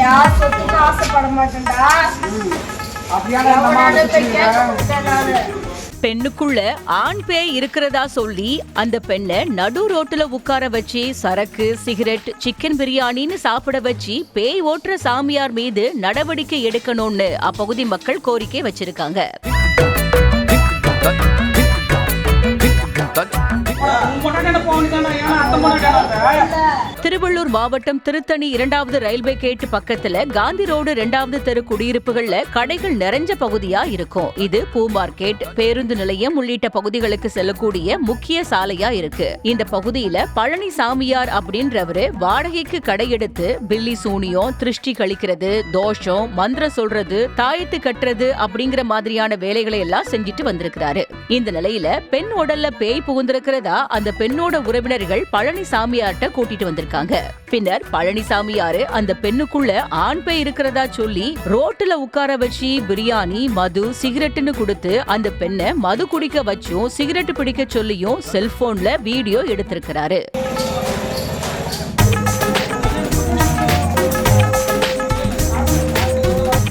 யார் சொத்துக்கு ஆசைப்பட மாட்டேன்டா. பெண்ணுக்குள்ள ஆண் பேய் இருக்கிறதா சொல்லி அந்த பெண்ணை நடு ரோட்டுல உட்கார வச்சு சரக்கு, சிகரெட், சிக்கன் பிரியாணின்னு சாப்பிட வச்சு பேய் ஓட்டுற சாமியார் மீது நடவடிக்கை எடுக்கணும்னு அப்பகுதி மக்கள் கோரிக்கை வச்சிருக்காங்க. திருவள்ளூர் மாவட்டம் திருத்தணி 2வது ரயில்வே கேட் பக்கத்துல காந்தி ரோடு 2வது தெரு குடியிருப்புகள்ல கடைகள் நிறைஞ்ச பகுதியா இருக்கும். இது பூ மார்க்கெட், பேருந்து நிலையம் உள்ளிட்ட பகுதிகளுக்கு செல்லக்கூடிய முக்கிய சாலையா இருக்கு. இந்த பகுதியில பழனி சாமியார் அப்படின்றவரு வாடகைக்கு கடை எடுத்து பில்லி சூனியம், திருஷ்டி கழிக்கிறது, தோஷம், மந்திரம் சொல்றது, தாயத்து கட்டுறது அப்படிங்கிற மாதிரியான வேலைகளை எல்லாம் செஞ்சுட்டு வந்திருக்கிறாரு. இந்த நிலையில பெண் உடல்ல பேய் புகுந்திருக்கிறதா அந்த பெண்ணோட உறவினர்கள் பழனி சாமியார்ட்ட கூட்டிட்டு வந்திருக்காங்க. பின்னர் பழனிசாமியாரு அந்த பெண்ணுக்குள்ள ஆண் பேய் இருக்கிறதா சொல்லி ரோட்டுல உட்கார வச்சு பிரியாணி, மது, சிகரெட்னு கொடுத்து அந்த பெண்ணை மது குடிக்க வச்சும் சிகரெட் பிடிக்க சொல்லியும் செல்போன்ல வீடியோ எடுத்திருக்கிறாரு.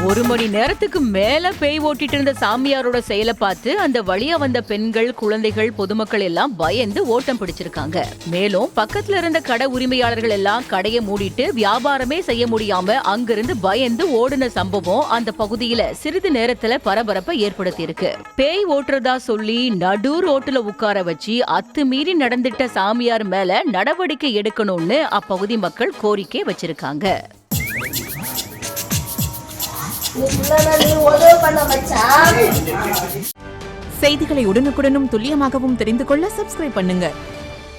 ஒரு மணி நேரத்துக்கு மேல பேய் ஓட்டிட்டு இருந்த சாமியாரோட செயலை பார்த்து அந்த வழியா வந்த பெண்கள், குழந்தைகள், பொதுமக்கள் எல்லாம் பயந்து ஓட்டம் பிடிச்சிருக்காங்க. மேலும் பக்கத்துல இருந்த கடை உரிமையாளர்கள் எல்லாம் கடையை மூடிட்டு வியாபாரமே செய்ய முடியாம அங்கிருந்து பயந்து ஓடுன சம்பவம் அந்த பகுதியில சிறிது நேரத்துல பரபரப்பை ஏற்படுத்தி இருக்கு. பேய் ஓட்டுறதா சொல்லி நடு ரோட்டுல உட்கார வச்சு அத்துமீறி நடந்துட்ட சாமியார் மேல நடவடிக்கை எடுக்கணும்னு அப்பகுதி மக்கள் கோரிக்கை வச்சிருக்காங்க. செய்திகளை உடனுக்குடனும் துல்லியமாகவும் தெரிந்து கொள்ள சப்ஸ்கிரைப் பண்ணுங்க.